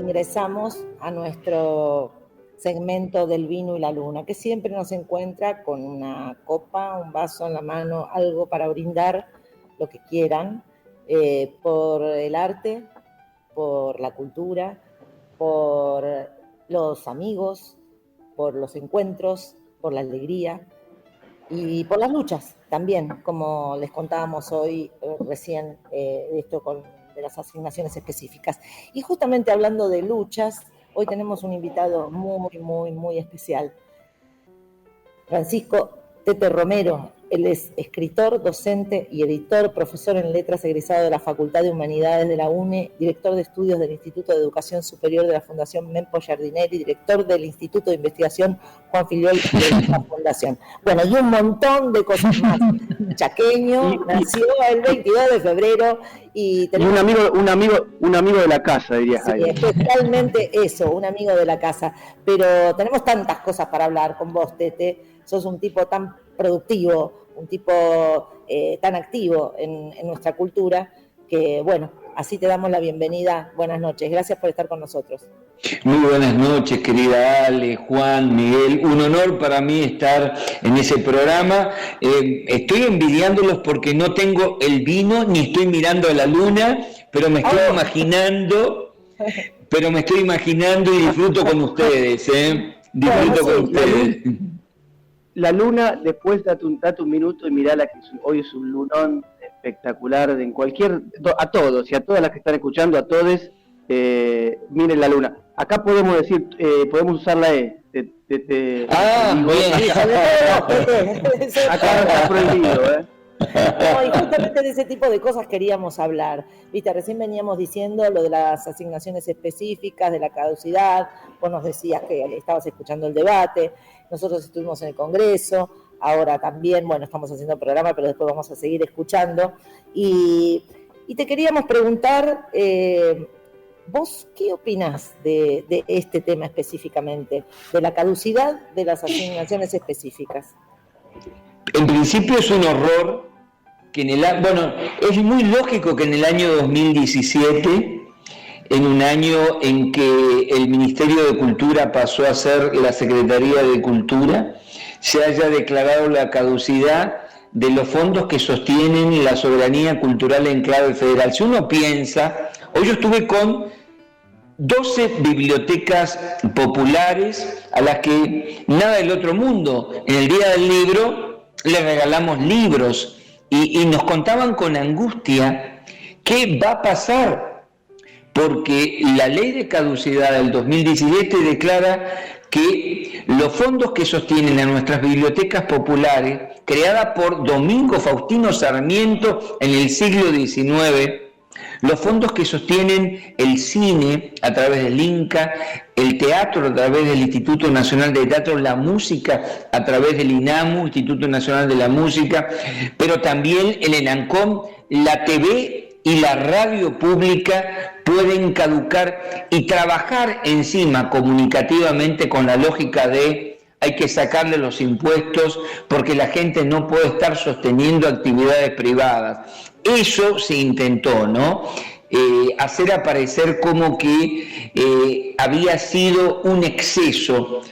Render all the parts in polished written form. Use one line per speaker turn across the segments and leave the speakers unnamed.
ingresamos a nuestro segmento del vino y la luna, que siempre nos encuentra con una copa, un vaso en la mano, algo para brindar, lo que quieran, por el arte, por la cultura, por los amigos, por los encuentros, por la alegría y por las luchas también, como les contábamos hoy recién, esto de las asignaciones específicas. Y justamente hablando de luchas, hoy tenemos un invitado muy, muy, muy especial, Francisco Tete Romero. Él es escritor, docente y editor, profesor en letras, egresado de la Facultad de Humanidades de la UNE, director de estudios del Instituto de Educación Superior de la Fundación Mempo Giardinelli, director del Instituto de Investigación Juan Filiol de la Fundación. Bueno, y un montón de cosas más. Chaqueño, nació el 22 de febrero y tenemos...
un amigo de la casa, diría.
Sí, especialmente eso, un amigo de la casa. Pero tenemos tantas cosas para hablar con vos, Tete. Sos un tipo tan productivo, un tipo tan activo en nuestra cultura, que bueno, así te damos la bienvenida. Buenas noches, gracias por estar con nosotros.
Muy buenas noches, querida Ale, Juan, Miguel. Un honor para mí estar en ese programa. Estoy envidiándolos porque no tengo el vino ni estoy mirando a la luna, pero me estoy imaginando y disfruto con ustedes. Disfruto con ustedes.
La luna, después date un minuto y mirala, que hoy es un lunón espectacular a todos y a todas las que están escuchando, a todos, miren la luna. Acá podemos decir, podemos usar la E.
Bien.
Acá está prohibido,
No, y justamente de ese tipo de cosas queríamos hablar. Viste, recién veníamos diciendo lo de las asignaciones específicas, de la caducidad. Vos nos decías que estabas escuchando el debate. Nosotros estuvimos en el Congreso. Ahora también, bueno, estamos haciendo programa, pero después vamos a seguir escuchando. Y te queríamos preguntar, ¿vos qué opinás de este tema específicamente? De la caducidad de las asignaciones específicas.
En principio es un horror que es muy lógico que en el año 2017, en un año en que el Ministerio de Cultura pasó a ser la Secretaría de Cultura, se haya declarado la caducidad de los fondos que sostienen la soberanía cultural en clave federal. Si uno piensa, hoy yo estuve con 12 bibliotecas populares a las que nada del otro mundo. En el Día del Libro les regalamos libros y nos contaban con angustia qué va a pasar, porque la ley de caducidad del 2017 declara que los fondos que sostienen a nuestras bibliotecas populares, creada por Domingo Faustino Sarmiento en el siglo XIX, los fondos que sostienen el cine a través del INCA, el teatro a través del Instituto Nacional de Teatro, la música a través del INAMU, Instituto Nacional de la Música, pero también el ENANCOM, la TV y la radio pública pueden caducar y trabajar encima comunicativamente con la lógica de hay que sacarle los impuestos porque la gente no puede estar sosteniendo actividades privadas. Eso se intentó, ¿no? Hacer aparecer como que había sido un exceso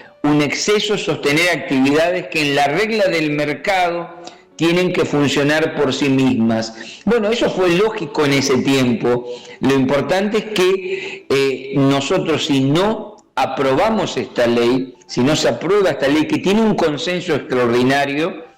sostener actividades que en la regla del mercado tienen que funcionar por sí mismas. Bueno, eso fue lógico en ese tiempo. Lo importante es que nosotros, si no aprobamos esta ley, si no se aprueba esta ley que tiene un consenso extraordinario,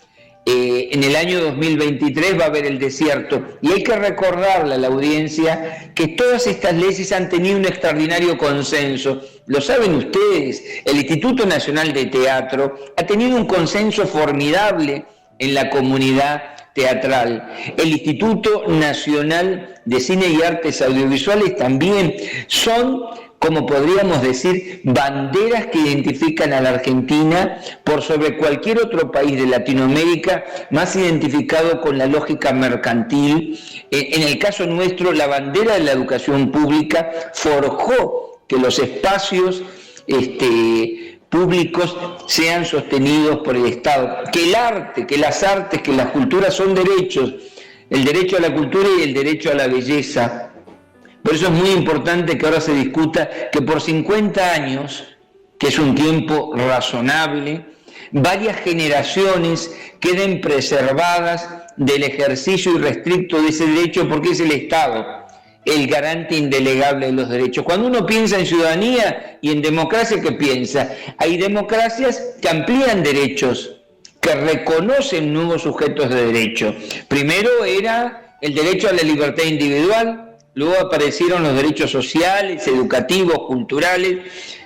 en el año 2023 va a haber el desierto. Y hay que recordarle a la audiencia que todas estas leyes han tenido un extraordinario consenso. Lo saben ustedes, el Instituto Nacional de Teatro ha tenido un consenso formidable en la comunidad teatral. El Instituto Nacional de Cine y Artes Audiovisuales también son, como podríamos decir, banderas que identifican a la Argentina por sobre cualquier otro país de Latinoamérica más identificado con la lógica mercantil. En el caso nuestro, la bandera de la educación pública forjó que los espacios públicos sean sostenidos por el Estado, que el arte, que las artes, que las culturas son derechos, el derecho a la cultura y el derecho a la belleza. Por eso es muy importante que ahora se discuta que por 50 años, que es un tiempo razonable, varias generaciones queden preservadas del ejercicio irrestricto de ese derecho, porque es el Estado el garante indelegable de los derechos. Cuando uno piensa en ciudadanía y en democracia, ¿qué piensa? Hay democracias que amplían derechos, que reconocen nuevos sujetos de derecho. Primero era el derecho a la libertad individual, luego aparecieron los derechos sociales, educativos, culturales,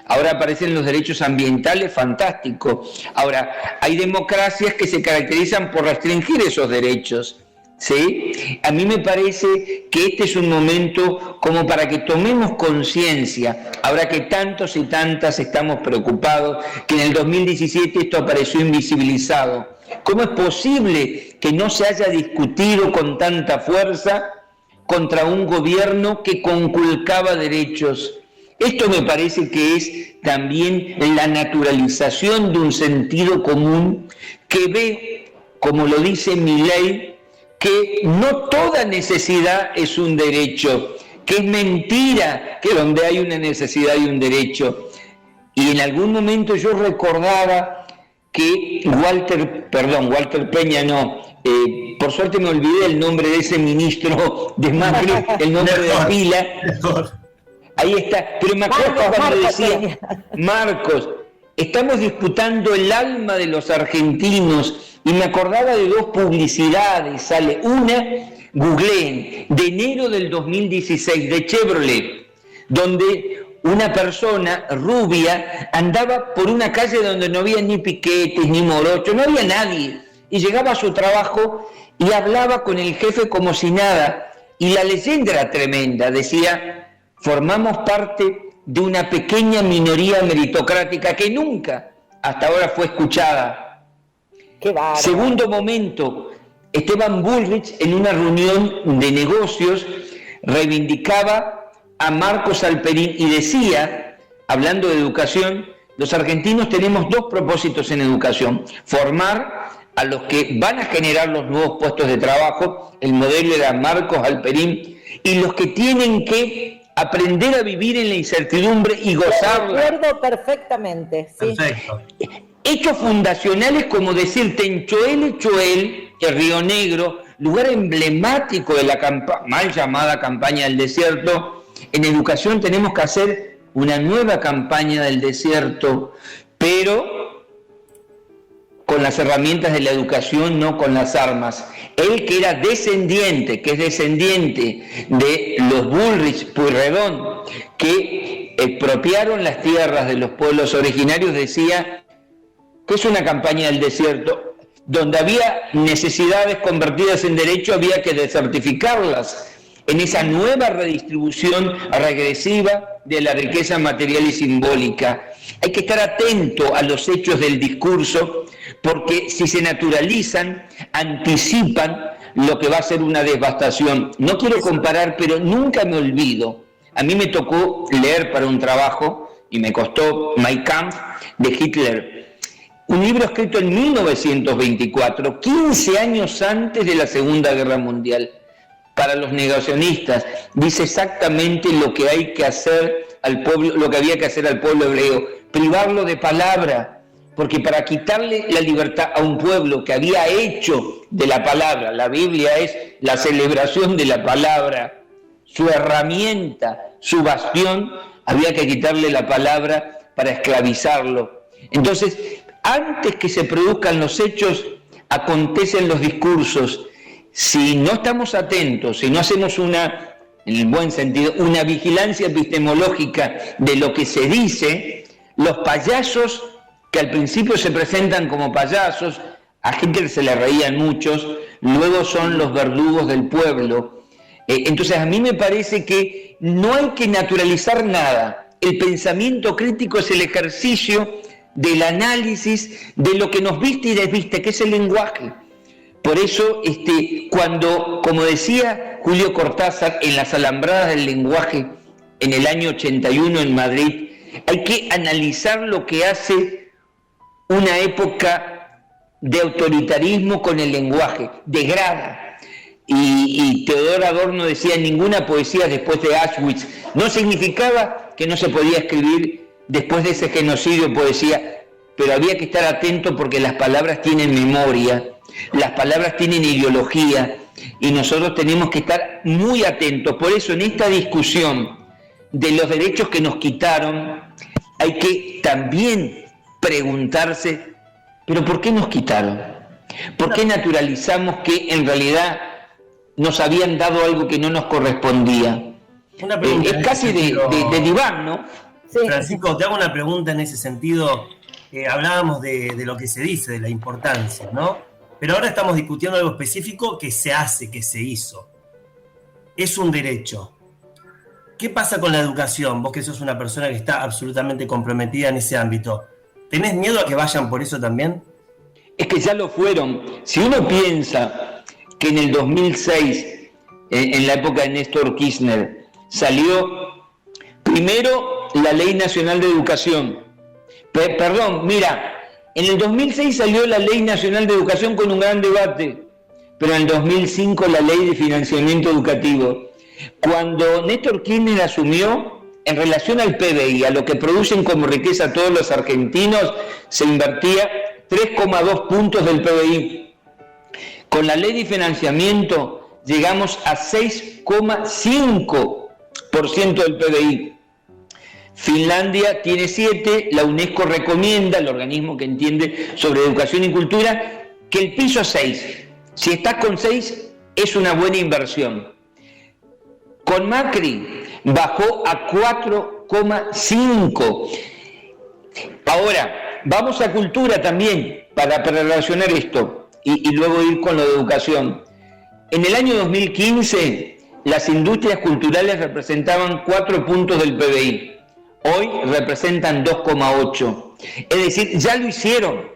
ahora aparecen los derechos ambientales, fantástico. Ahora, hay democracias que se caracterizan por restringir esos derechos, ¿sí? A mí me parece que este es un momento como para que tomemos conciencia, ahora que tantos y tantas estamos preocupados, que en el 2017 esto apareció invisibilizado. ¿Cómo es posible que no se haya discutido con tanta fuerza contra un gobierno que conculcaba derechos? Esto me parece que es también la naturalización de un sentido común que ve, como lo dice Milei, que no toda necesidad es un derecho, que es mentira que donde hay una necesidad hay un derecho. Y en algún momento yo recordaba que Walter Peña no, por suerte me olvidé el nombre de ese ministro de Macri, el nombre de pila. Ahí está, pero me acuerdo cuando decía, Marcos, estamos disputando el alma de los argentinos, y me acordaba de dos publicidades, sale una, googleen, de enero del 2016, de Chevrolet, donde una persona rubia andaba por una calle donde no había ni piquetes, ni morochos, no había nadie, y llegaba a su trabajo y hablaba con el jefe como si nada, y la leyenda era tremenda, decía: formamos parte de una pequeña minoría meritocrática que nunca hasta ahora fue escuchada.
Qué bárbaro.
Segundo momento, Esteban Bullrich en una reunión de negocios reivindicaba a Marcos Alperín y decía, hablando de educación, los argentinos tenemos dos propósitos en educación: formar a los que van a generar los nuevos puestos de trabajo, el modelo era Marcos Alperín, y los que tienen que aprender a vivir en la incertidumbre y gozarla.
Recuerdo perfectamente, sí.
Perfecto.
Hechos fundacionales como decirte en Choel, el Río Negro, lugar emblemático de la mal llamada campaña del desierto. En educación tenemos que hacer una nueva campaña del desierto, pero con las herramientas de la educación, no con las armas. Él que era descendiente, que es descendiente de los Bullrich Pueyrredón, que expropiaron las tierras de los pueblos originarios, decía que es una campaña del desierto. Donde había necesidades convertidas en derecho, había que desertificarlas en esa nueva redistribución regresiva de la riqueza material y simbólica. Hay que estar atento a los hechos del discurso, porque si se naturalizan, anticipan lo que va a ser una devastación. No quiero comparar, pero nunca me olvido. A mí me tocó leer para un trabajo, y me costó, Mein Kampf, de Hitler. Un libro escrito en 1924, 15 años antes de la Segunda Guerra Mundial. Para los negacionistas, dice exactamente lo que hay que hacer al pueblo, lo que había que hacer al pueblo hebreo: privarlo de palabra, porque para quitarle la libertad a un pueblo que había hecho de la palabra, la Biblia es la celebración de la palabra, su herramienta, su bastión, había que quitarle la palabra para esclavizarlo. Entonces, antes que se produzcan los hechos, acontecen los discursos. Si no estamos atentos, si no hacemos una, en el buen sentido, una vigilancia epistemológica de lo que se dice, los payasos, que al principio se presentan como payasos, a Hitler se le reían muchos, luego son los verdugos del pueblo. Entonces a mí me parece que no hay que naturalizar nada. El pensamiento crítico es el ejercicio del análisis de lo que nos viste y desviste, que es el lenguaje. Por eso, cuando, como decía Julio Cortázar en Las Alambradas del Lenguaje, en el año 81 en Madrid, hay que analizar lo que hace una época de autoritarismo con el lenguaje. Degrada. y Teodoro Adorno decía ninguna poesía después de Auschwitz, no significaba que no se podía escribir después de ese genocidio poesía, pero había que estar atento porque las palabras tienen memoria, las palabras tienen ideología y nosotros tenemos que estar muy atentos. Por eso en esta discusión de los derechos que nos quitaron hay que también preguntarse, ¿pero por qué nos quitaron? ¿Por qué naturalizamos que en realidad nos habían dado algo que no nos correspondía?
Una pregunta
es casi de diván, ¿no?
Sí. Francisco, te hago una pregunta en ese sentido. Hablábamos de lo que se dice, de la importancia, ¿no? Pero ahora estamos discutiendo algo específico que se hace, que se hizo. Es un derecho. ¿Qué pasa con la educación? Vos que sos una persona que está absolutamente comprometida en ese ámbito. ¿Tenés miedo a que vayan por eso también?
Es que ya lo fueron. Si uno piensa que en el 2006, en la época de Néstor Kirchner, salió primero la Ley Nacional de Educación. Perdón, mira, en el 2006 salió la Ley Nacional de Educación con un gran debate, pero en el 2005 la Ley de Financiamiento Educativo. Cuando Néstor Kirchner asumió, en relación al PBI, a lo que producen como riqueza todos los argentinos, se invertía 3,2 puntos del PBI. Con la Ley de Financiamiento llegamos a 6,5% del PBI. Finlandia tiene 7, la UNESCO recomienda, el organismo que entiende sobre educación y cultura, que el piso es 6. Si estás con 6, es una buena inversión. Con Macri bajó a 4,5. Ahora, vamos a cultura también, para relacionar esto, y luego ir con lo de educación. En el año 2015, las industrias culturales representaban 4 puntos del PBI. Hoy representan 2,8. Es decir, ya lo hicieron.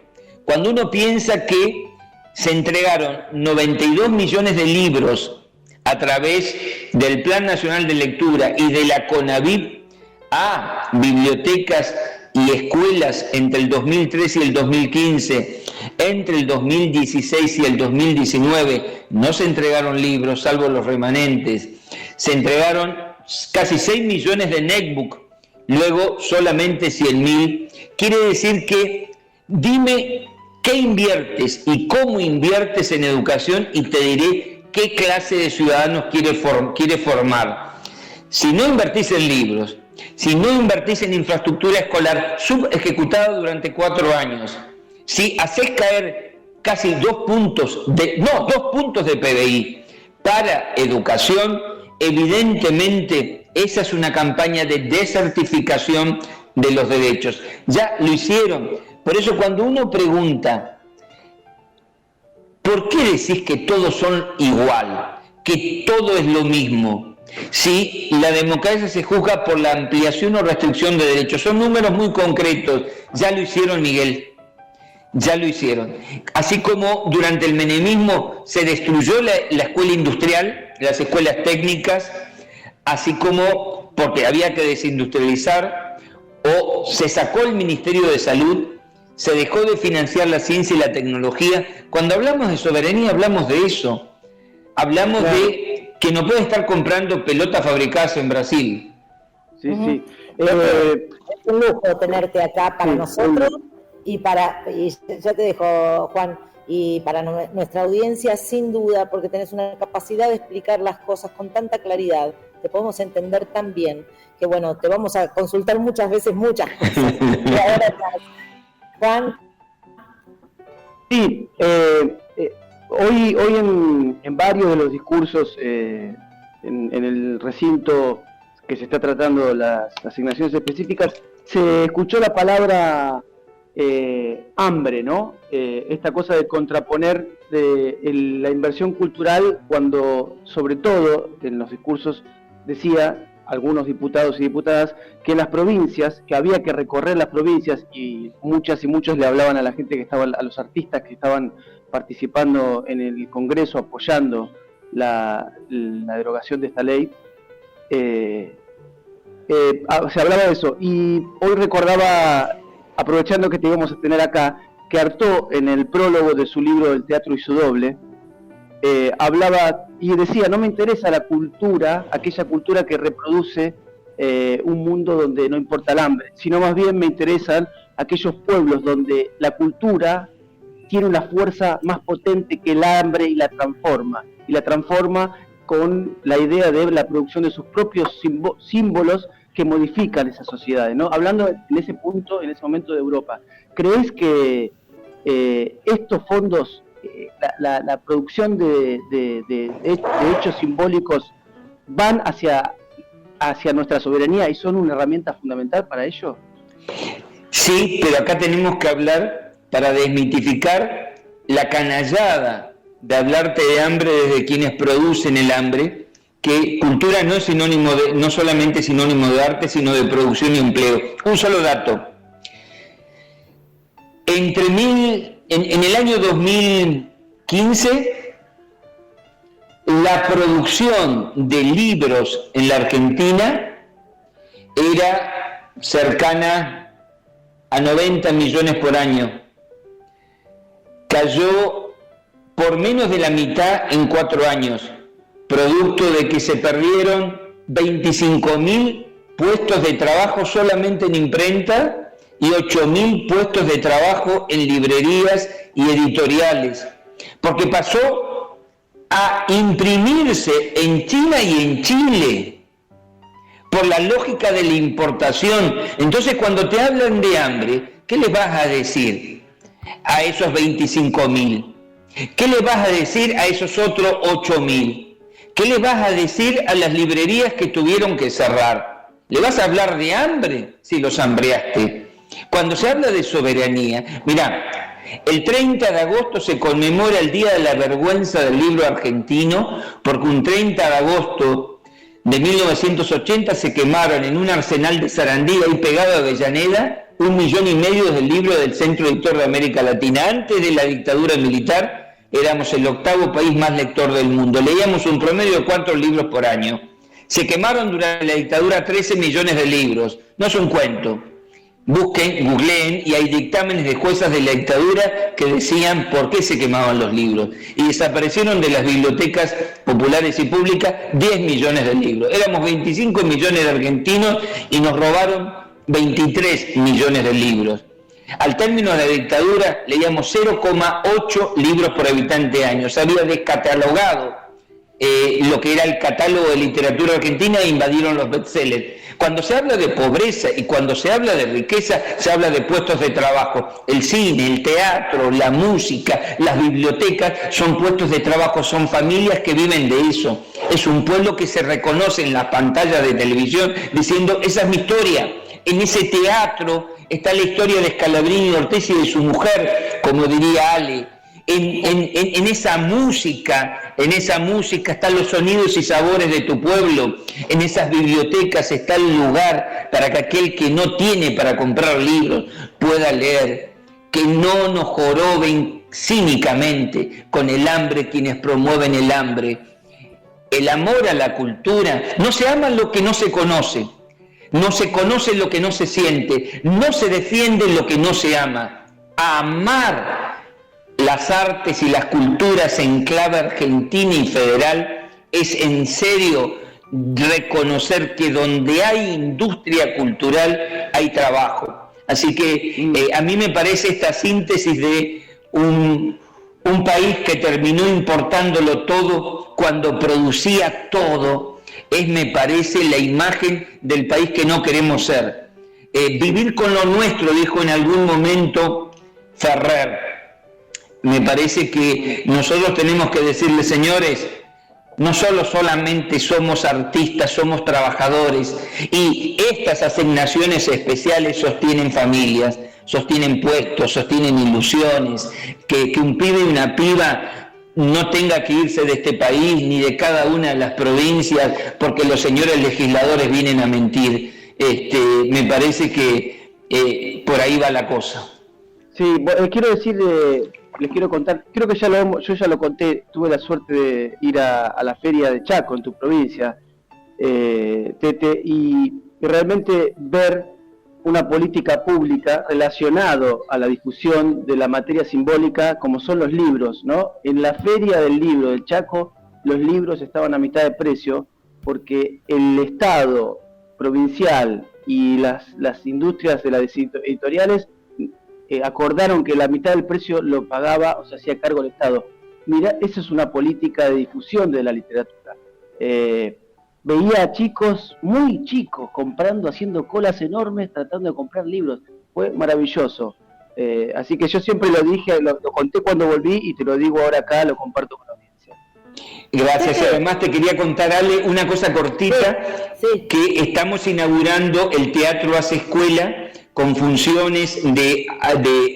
Cuando uno piensa que se entregaron 92 millones de libros a través del Plan Nacional de Lectura y de la CONAVIP a bibliotecas y escuelas entre el 2013 y el 2015, entre el 2016 y el 2019, no se entregaron libros, salvo los remanentes. Se entregaron casi 6 millones de netbook, luego solamente 100.000. Quiere decir que dime qué inviertes y cómo inviertes en educación y te diré qué clase de ciudadanos quiere formar. Si no invertís en libros, si no invertís en infraestructura escolar subejecutada durante 4 años, si haces caer casi 2 puntos de PBI para educación, evidentemente esa es una campaña de desertificación de los derechos. Ya lo hicieron. Por eso cuando uno pregunta, ¿por qué decís que todos son igual? Que todo es lo mismo. Si la democracia se juzga por la ampliación o restricción de derechos. Son números muy concretos. Ya lo hicieron, Miguel. Ya lo hicieron. Así como durante el menemismo se destruyó la escuela industrial, las escuelas técnicas, así como porque había que desindustrializar, o se sacó el Ministerio de Salud, se dejó de financiar la ciencia y la tecnología. Cuando hablamos de soberanía hablamos de eso. Hablamos de que no puede estar comprando pelotas fabricadas en Brasil.
Sí, sí.
Es un lujo tenerte acá para nosotros y ya te dejo, Juan, y para nuestra audiencia, sin duda, porque tenés una capacidad de explicar las cosas con tanta claridad, te podemos entender tan bien, que bueno, te vamos a consultar muchas veces muchas cosas. Y ahora, Juan.
Sí, hoy en varios de los discursos en el recinto que se está tratando las asignaciones específicas, se escuchó la palabra hambre, ¿no? Esta cosa de contraponer la inversión cultural cuando, sobre todo, en los discursos decía algunos diputados y diputadas que las provincias, que había que recorrer las provincias, y muchas y muchos le hablaban a la gente que estaba, a los artistas que estaban participando en el Congreso apoyando la derogación de esta ley. Se hablaba de eso, y hoy recordaba, aprovechando que te íbamos a tener acá, que Artaud, en el prólogo de su libro El teatro y su doble, hablaba y decía, no me interesa la cultura, aquella cultura que reproduce un mundo donde no importa el hambre, sino más bien me interesan aquellos pueblos donde la cultura tiene una fuerza más potente que el hambre y la transforma con la idea de la producción de sus propios símbolos que modifican esas sociedades, ¿no? Hablando en ese punto, en ese momento de Europa, ¿crees que estos fondos, la producción de hechos simbólicos van hacia nuestra soberanía y son una herramienta fundamental para ello?
Sí, pero acá tenemos que hablar, para desmitificar la canallada de hablarte de hambre desde quienes producen el hambre, que cultura no es sinónimo de, no solamente sinónimo de arte, sino de producción y empleo. Un solo dato. En el año 2015, la producción de libros en la Argentina era cercana a 90 millones por año. Cayó por menos de la mitad en 4 años, producto de que se perdieron 25.000 puestos de trabajo solamente en imprenta y 8.000 puestos de trabajo en librerías y editoriales, porque pasó a imprimirse en China y en Chile por la lógica de la importación. Entonces, cuando te hablan de hambre, ¿qué les vas a decir a esos 25.000? ¿Qué le vas a decir a esos otros 8.000? ¿Qué le vas a decir a las librerías que tuvieron que cerrar? ¿Le vas a hablar de hambre? Si los hambreaste. Cuando se habla de soberanía, mirá, el 30 de agosto se conmemora el Día de la Vergüenza del Libro Argentino, porque un 30 de agosto de 1980 se quemaron en un arsenal de Sarandí, ahí pegado a Avellaneda, 1,5 millones de libros del Centro Editor de América Latina. Antes de la dictadura militar éramos el 8º país más lector del mundo. Leíamos un promedio de 4 libros por año. Se quemaron durante la dictadura 13 millones de libros. No es un cuento. Busquen, googleen, y hay dictámenes de juezas de la dictadura que decían por qué se quemaban los libros. Y desaparecieron de las bibliotecas populares y públicas 10 millones de libros. Éramos 25 millones de argentinos y nos robaron 23 millones de libros. Al término de la dictadura leíamos 0,8 libros por habitante año. Se había descatalogado lo que era el catálogo de literatura argentina e invadieron los bestsellers. Cuando se habla de pobreza y cuando se habla de riqueza, se habla de puestos de trabajo. El cine, el teatro, la música, las bibliotecas son puestos de trabajo, son familias que viven de eso. Es un pueblo que se reconoce en las pantallas de televisión diciendo, esa es mi historia. En ese teatro está la historia de Scalabrini y Ortiz y de su mujer, como diría Ale. En esa música están los sonidos y sabores de tu pueblo. En esas bibliotecas está el lugar para que aquel que no tiene para comprar libros pueda leer. Que no nos joroben cínicamente con el hambre quienes promueven el hambre. El amor a la cultura. No se ama lo que no se conoce. No se conoce lo que no se siente. No se defiende lo que no se ama. Amar las artes y las culturas en clave argentina y federal es en serio reconocer que donde hay industria cultural hay trabajo. Así que a mí me parece esta síntesis de un país que terminó importándolo todo cuando producía todo, me parece la imagen del país que no queremos ser. Vivir con lo nuestro, dijo en algún momento Ferrer. Me parece que nosotros tenemos que decirle, señores, no solamente somos artistas, somos trabajadores, y estas asignaciones especiales sostienen familias, sostienen puestos, sostienen ilusiones, que un pibe y una piba no tenga que irse de este país ni de cada una de las provincias porque los señores legisladores vienen a mentir. Me parece que por ahí va la cosa.
Sí, quiero decir... les quiero contar, creo que yo ya lo conté, tuve la suerte de ir a la feria de Chaco, en tu provincia, Tete, y realmente ver una política pública relacionado a la difusión de la materia simbólica como son los libros, ¿no? En la feria del libro del Chaco los libros estaban a mitad de precio, porque el Estado provincial y las industrias de las editoriales acordaron que la mitad del precio lo pagaba o se hacía cargo el Estado. Mira, esa es una política de difusión de la literatura. Veía a chicos, muy chicos, haciendo colas enormes, tratando de comprar libros. Fue maravilloso. Así que yo siempre lo dije, lo conté cuando volví y te lo digo ahora acá, lo comparto con la audiencia.
Gracias. Y además te quería contar, Ale, una cosa cortita, que estamos inaugurando el Teatro Hace Escuela con funciones de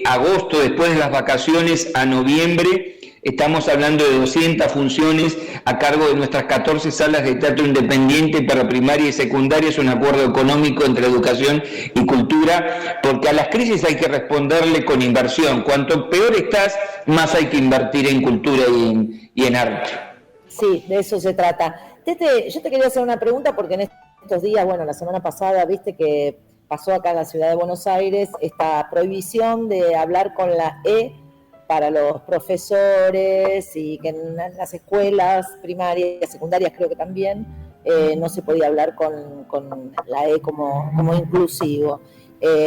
agosto, después de las vacaciones, a noviembre. Estamos hablando de 200 funciones a cargo de nuestras 14 salas de teatro independiente para primaria y secundaria. Es un acuerdo económico entre educación y cultura, porque a las crisis hay que responderle con inversión. Cuanto peor estás, más hay que invertir en cultura y en arte.
Sí, de eso se trata. Tete, yo te quería hacer una pregunta porque en estos días, bueno, la semana pasada, viste que pasó acá en la ciudad de Buenos Aires esta prohibición de hablar con la E para los profesores, y que en las escuelas primarias, secundarias creo que también, no se podía hablar con la E como inclusivo.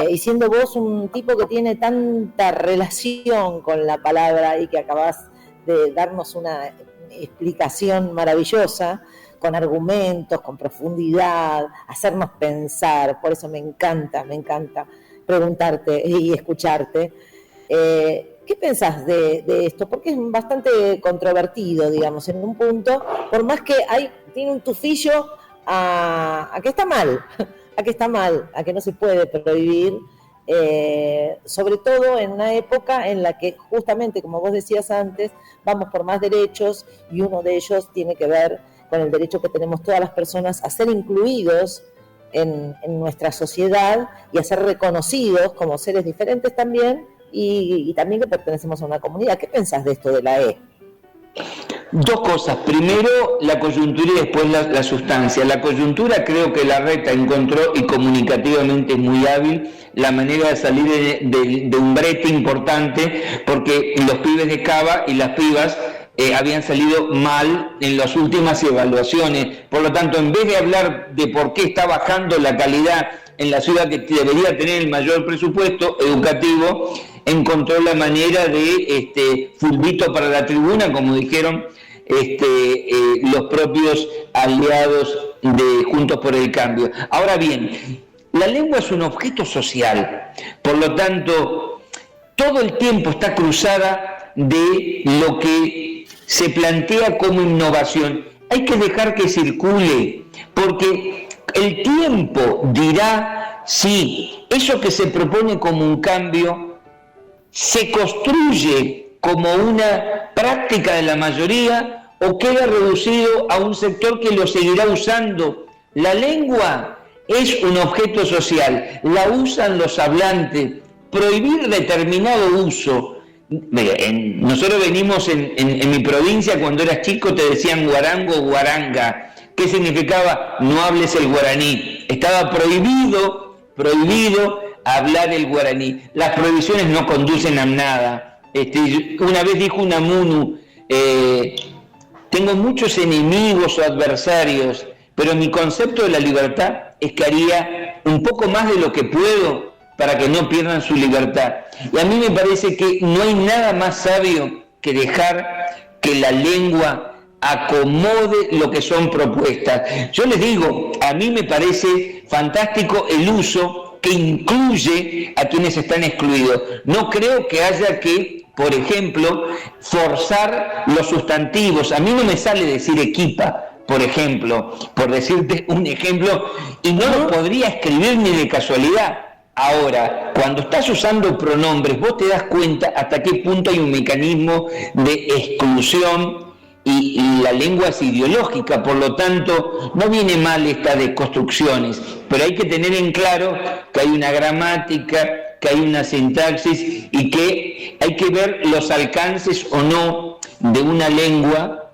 Y siendo vos un tipo que tiene tanta relación con la palabra y que acabás de darnos una explicación maravillosa, con argumentos, con profundidad, hacernos pensar, por eso me encanta preguntarte y escucharte. ¿Qué pensás de esto? Porque es bastante controvertido, digamos, en un punto, por más que tiene un tufillo a que está mal, a que no se puede prohibir, sobre todo en una época en la que justamente, como vos decías antes, vamos por más derechos, y uno de ellos tiene que ver con el derecho que tenemos todas las personas a ser incluidos en nuestra sociedad y a ser reconocidos como seres diferentes también, y también que pertenecemos a una comunidad. ¿Qué pensás de esto de la E?
Dos cosas. Primero, la coyuntura y después la sustancia. La coyuntura, creo que Larreta encontró, y comunicativamente es muy hábil, la manera de salir de un brete importante, porque los pibes de Cava y las pibas habían salido mal en las últimas evaluaciones. Por lo tanto, en vez de hablar de por qué está bajando la calidad en la ciudad que debería tener el mayor presupuesto educativo, encontró la manera de fulbito para la tribuna, como dijeron los propios aliados de Juntos por el Cambio. Ahora bien, la lengua es un objeto social, por lo tanto, todo el tiempo está cruzada de lo que se plantea como innovación. Hay que dejar que circule, porque el tiempo dirá si eso que se propone como un cambio se construye como una práctica de la mayoría o queda reducido a un sector que lo seguirá usando. La lengua es un objeto social, la usan los hablantes. Prohibir determinado uso. Nosotros venimos en mi provincia, cuando eras chico te decían guarango o guaranga. ¿Qué significaba? No hables el guaraní. Estaba prohibido hablar el guaraní. Las prohibiciones no conducen a nada. Una vez dijo Unamuno, tengo muchos enemigos o adversarios, pero mi concepto de la libertad es que haría un poco más de lo que puedo para que no pierdan su libertad. Y a mí me parece que no hay nada más sabio que dejar que la lengua acomode lo que son propuestas. Yo les digo, a mí me parece fantástico el uso que incluye a quienes están excluidos. No creo que haya que, por ejemplo, forzar los sustantivos. A mí no me sale decir equipa, por ejemplo, por decirte un ejemplo, y no lo podría escribir ni de casualidad. Ahora, cuando estás usando pronombres, vos te das cuenta hasta qué punto hay un mecanismo de exclusión, y la lengua es ideológica, por lo tanto, no viene mal esta de construcciones, pero hay que tener en claro que hay una gramática, que hay una sintaxis y que hay que ver los alcances o no de una lengua,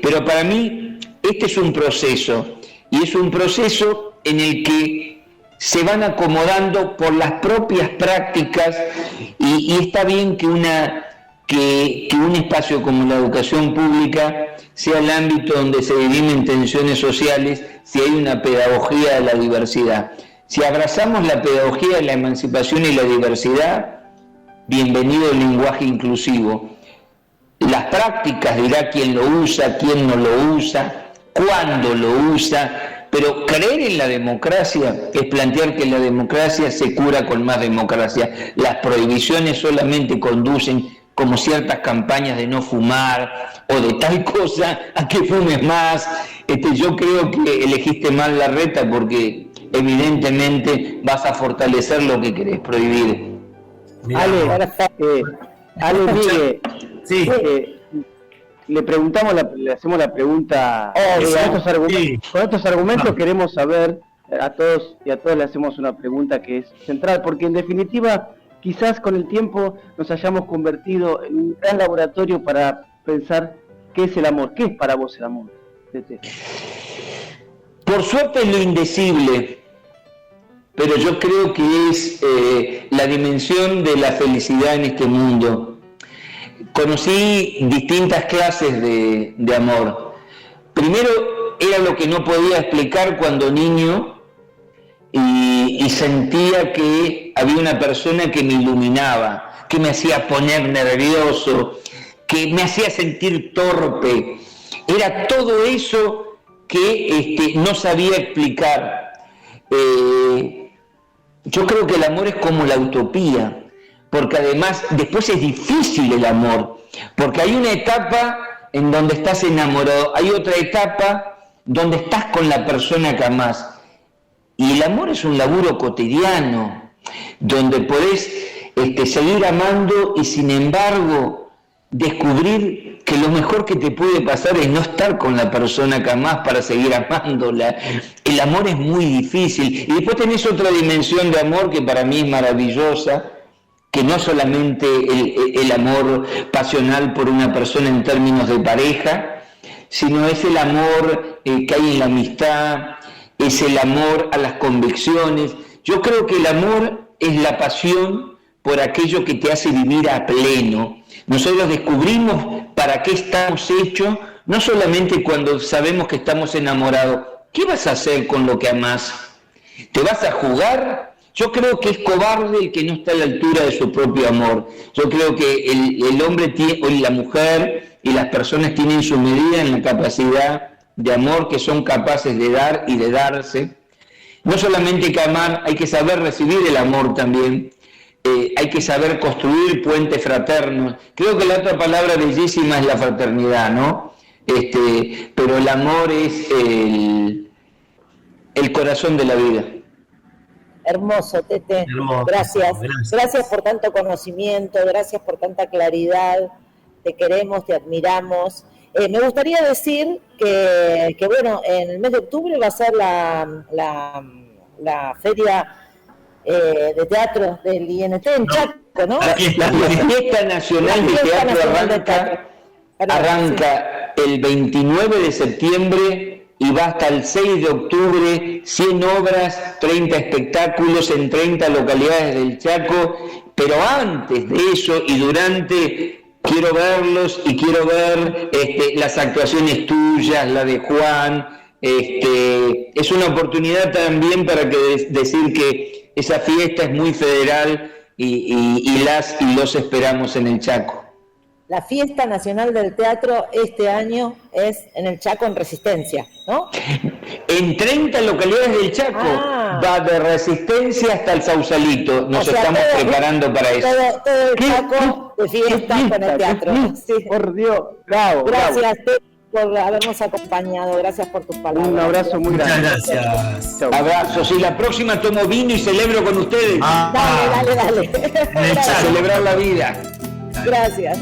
pero para mí este es un proceso, y es un proceso en el que se van acomodando por las propias prácticas, y está bien que una que un espacio como la educación pública sea el ámbito donde se dirimen tensiones sociales, si hay una pedagogía de la diversidad. Si abrazamos la pedagogía de la emancipación y la diversidad, bienvenido el lenguaje inclusivo. Las prácticas dirá quién lo usa, quién no lo usa, cuándo lo usa, pero creer en la democracia es plantear que la democracia se cura con más democracia. Las prohibiciones solamente conducen, como ciertas campañas de no fumar o de tal cosa, a que fumes más. Yo creo que elegiste mal la reta porque evidentemente vas a fortalecer lo que querés prohibir.
Ale, mire, sí. Le preguntamos, le hacemos la pregunta, con estos argumentos queremos saber, a todos y a todas le hacemos una pregunta que es central, porque en definitiva, quizás con el tiempo nos hayamos convertido en un gran laboratorio para pensar qué es el amor. ¿Qué es para vos el amor, Tete?
Por suerte es lo indecible, pero yo creo que es la dimensión de la felicidad en este mundo. Conocí distintas clases de amor. Primero era lo que no podía explicar cuando niño y sentía que había una persona que me iluminaba, que me hacía poner nervioso, que me hacía sentir torpe. Era todo eso que no sabía explicar. Yo creo que el amor es como la utopía, porque además después es difícil el amor, porque hay una etapa en donde estás enamorado, hay otra etapa donde estás con la persona que amás, y el amor es un laburo cotidiano, donde podés seguir amando y sin embargo descubrir que lo mejor que te puede pasar es no estar con la persona que amás para seguir amándola. El amor es muy difícil. Y después tenés otra dimensión de amor que para mí es maravillosa, que no solamente el amor pasional por una persona en términos de pareja, sino es el amor que hay en la amistad, es el amor a las convicciones. Yo creo que el amor es la pasión por aquello que te hace vivir a pleno. Nosotros descubrimos para qué estamos hechos, no solamente cuando sabemos que estamos enamorados. ¿Qué vas a hacer con lo que amás? ¿Te vas a jugar? Yo creo que es cobarde el que no está a la altura de su propio amor. Yo creo que el hombre o la mujer y las personas tienen su medida en la capacidad de amor que son capaces de dar y de darse. No solamente hay que amar, hay que saber recibir el amor también. Hay que saber construir puentes fraternos. Creo que la otra palabra bellísima es la fraternidad, ¿no? Pero el amor es el corazón de la vida.
Hermoso, Tete.
Hermoso.
Gracias por tanto conocimiento, gracias por tanta claridad. Te queremos, te admiramos. Me gustaría decir que bueno, en el mes de octubre va a ser la feria de teatro del INT en Chaco, ¿no?
La Fiesta Nacional de Teatro arranca el 29 de septiembre y va hasta el 6 de octubre, 100 obras, 30 espectáculos en 30 localidades del Chaco, pero antes de eso y durante, quiero verlos y quiero ver las actuaciones tuyas, la de Juan. Es una oportunidad también para decir que esa fiesta es muy federal y los esperamos en el Chaco.
La Fiesta Nacional del Teatro este año es en el Chaco en Resistencia, ¿no?
En 30 localidades del Chaco, va de Resistencia hasta el Sausalito. Nos estamos preparando para eso.
Todo el Chaco de fiesta con el teatro. Sí.
Por Dios, bravo.
Gracias por habernos acompañado, gracias por tus palabras.
Un abrazo muy grande.
Muchas gracias.
Chau.
Abrazos. Y la próxima tomo vino y celebro con ustedes.
Dale.
A celebrar la vida.
Gracias.